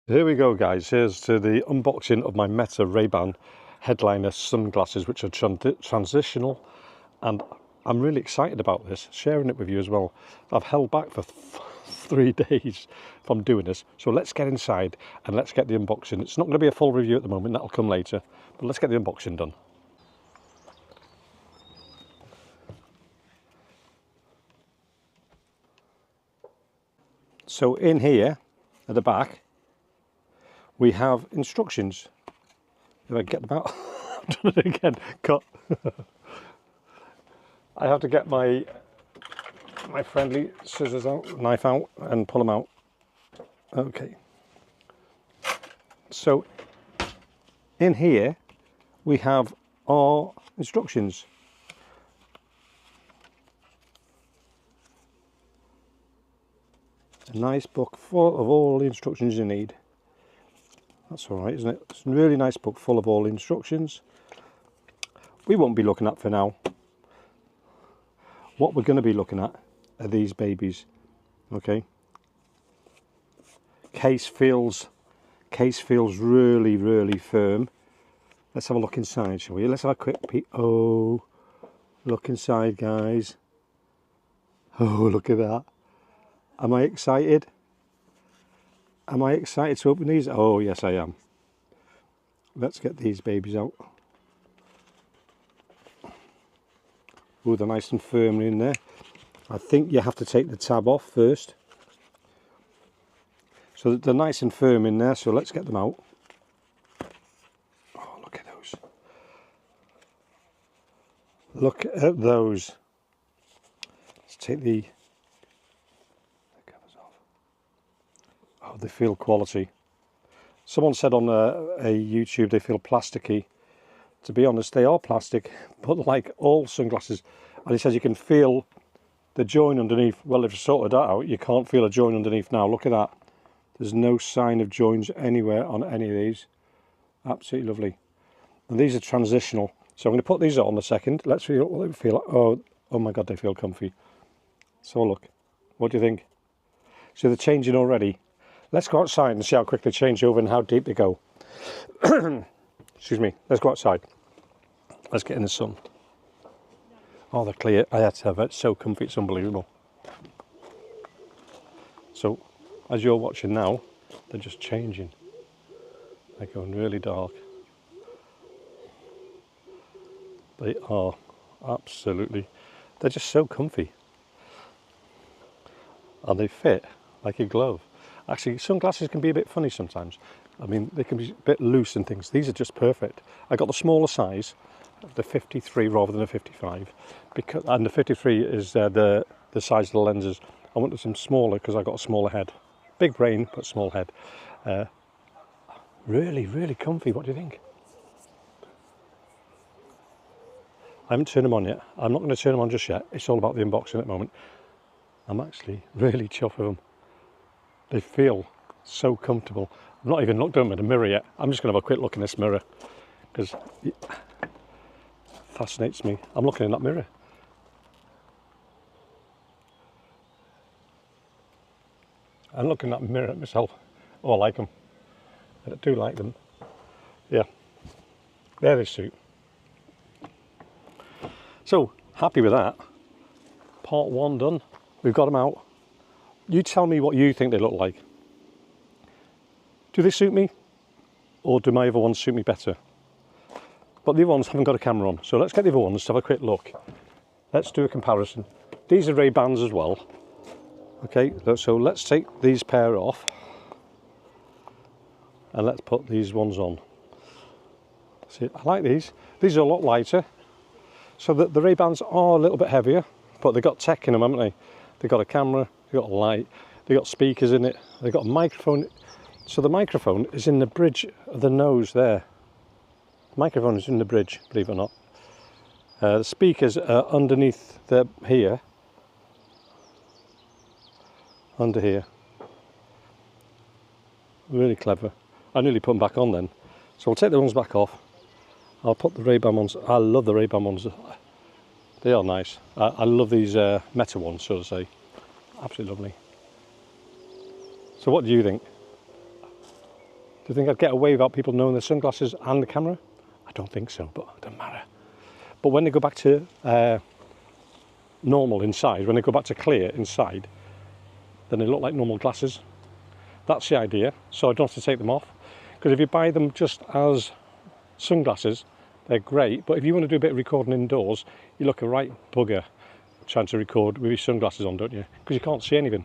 Here we go, guys. Here's to the unboxing of my Meta Rayban Headliner sunglasses, which are transitional, and I'm really excited about this, sharing it with you as well. I've held back for 3 days from doing this, so let's get inside and let's get the unboxing. It's not going to be a full review at the moment, that'll come later, but let's get the unboxing done. So in here at the back we have instructions. If I get them out, I've done it again, cut. I have to get my friendly scissors out, knife out, and pull them out. Okay. So in here we have our instructions. A nice book full of all the instructions you need. That's all right, isn't it? It's a really nice book full of all the instructions. We won't be looking at for now. What we're going to be looking at are these babies. Okay. Case feels really, really firm. Let's have a look inside, shall we? Let's have a quick peek. Oh, look inside, guys. Oh, look at that. Am I excited? Am I excited to open these? Oh, yes, I am. Let's get these babies out. Oh, they're nice and firm in there. I think you have to take the tab off first. So they're nice and firm in there, so let's get them out. Oh, look at those. Look at those. Let's take the covers off. Oh, they feel quality. Someone said on a YouTube they feel plasticky. To be honest, they are plastic, but like all sunglasses, and he says you can feel the join underneath. Well, if you sorted that out, you can't feel a join underneath now. Look at that. There's no sign of joins anywhere on any of these. Absolutely lovely. And these are transitional. So I'm going to put these on in a second. Let's feel what they feel like. Oh my God, they feel comfy. So look, what do you think? So they're changing already. Let's go outside and see how quick they change over and how deep they go. Excuse me. Let's go outside. Let's get in the sun. Oh, they're clear. I had to have it. It's so comfy. It's unbelievable. So, as you're watching now, they're just changing. They're going really dark. They are absolutely. They're just so comfy. And they fit like a glove. Actually, sunglasses can be a bit funny sometimes. I mean, they can be a bit loose and things. These are just perfect. I got the smaller size, the 53 rather than a 55, and the 53 is the size of the lenses. I wanted some smaller because I got a smaller head. Big brain, but small head. Really, really comfy. What do you think? I haven't turned them on yet. I'm not going to turn them on just yet. It's all about the unboxing at the moment. I'm actually really chuffed with them. They feel so comfortable. I've not even looked at them in the mirror yet. I'm just going to have a quick look in this mirror because it fascinates me. I'm looking in that mirror. I'm looking at that mirror at myself. Oh, I like them. I do like them. Yeah, there they suit. So, happy with that. Part 1 done. We've got them out. You tell me what you think they look like. Do they suit me? Or do my other ones suit me better? But the other ones haven't got a camera on. So let's get the other ones to have a quick look. Let's do a comparison. These are Ray-Bans as well. Okay, so let's take these pair off. And let's put these ones on. See, I like these. These are a lot lighter. So the Ray-Bans are a little bit heavier, but they've got tech in them, haven't they? They've got a camera, they've got a light, they've got speakers in it, they've got a microphone. So the microphone is in the bridge of the nose there. The microphone is in the bridge, believe it or not. The speakers are underneath here. Under here. Really clever. I nearly put them back on then. So I'll take the ones back off. I'll put the Ray-Ban ones. I love the Ray-Ban ones. They are nice. I love these Meta ones, so to say. Absolutely lovely. So what do you think? Do you think I'd get away without people knowing the sunglasses and the camera? I don't think so, but it doesn't matter. But when they go back to normal inside, when they go back to clear inside, then they look like normal glasses. That's the idea. So I don't have to take them off. Because if you buy them just as sunglasses, they're great. But if you want to do a bit of recording indoors, you look a right bugger trying to record with your sunglasses on, don't you? Because you can't see anything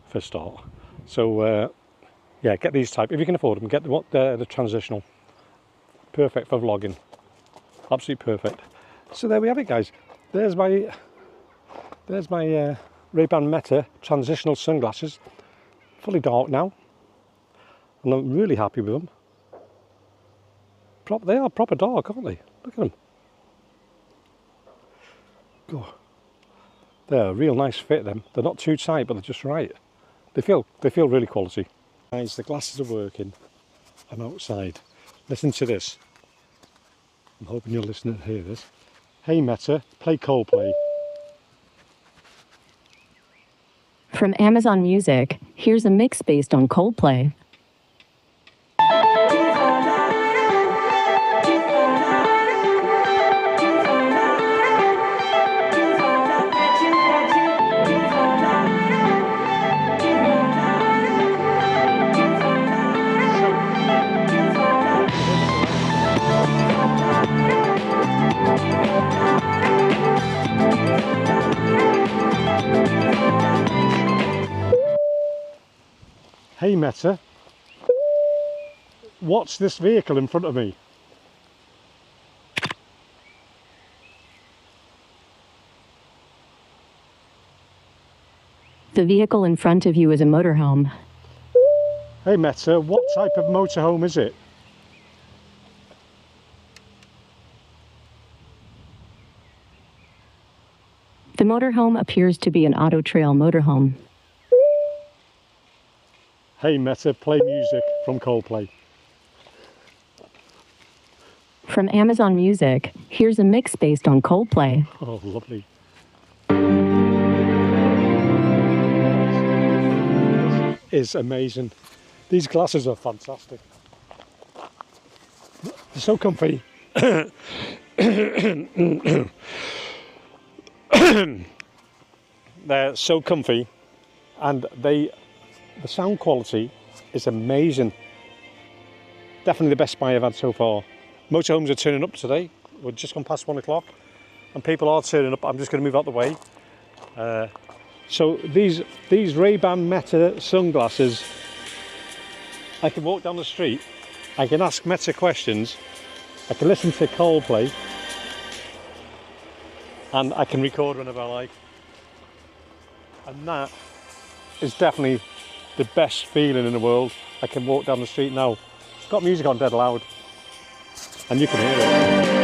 for a start. So yeah, get these type. If you can afford them, get the transitional. Perfect for vlogging. Absolutely perfect. So there we have it, guys. There's my Rayban Meta transitional sunglasses. Fully dark now. And I'm really happy with them. They are proper dark, aren't they? Look at them. God. They're a real nice fit, them. They're not too tight, but they're just right. They feel really quality. Guys, the glasses are working. I'm outside. Listen to this. I'm hoping you're listening to hear this. Hey Meta, play Coldplay. From Amazon Music, here's a mix based on Coldplay. Hey Meta, what's this vehicle in front of me? The vehicle in front of you is a motorhome. Hey Meta, what type of motorhome is it? The motorhome appears to be an auto trail motorhome. Hey Meta, play music from Coldplay. From Amazon Music, here's a mix based on Coldplay. Oh, lovely. This is amazing. These glasses are fantastic. They're so comfy. They're so comfy, and the sound quality is amazing. Definitely the best buy I've had so far. Motorhomes are turning up today. We're just gone past 1 o'clock and people are turning up. I'm just going to move out the way. So these Rayban Meta sunglasses, I can walk down the street, I can ask Meta questions, I can listen to Coldplay, and I can record whenever I like. And that is definitely the best feeling in the world. I can walk down the street now. It's got music on dead loud, and you can hear it.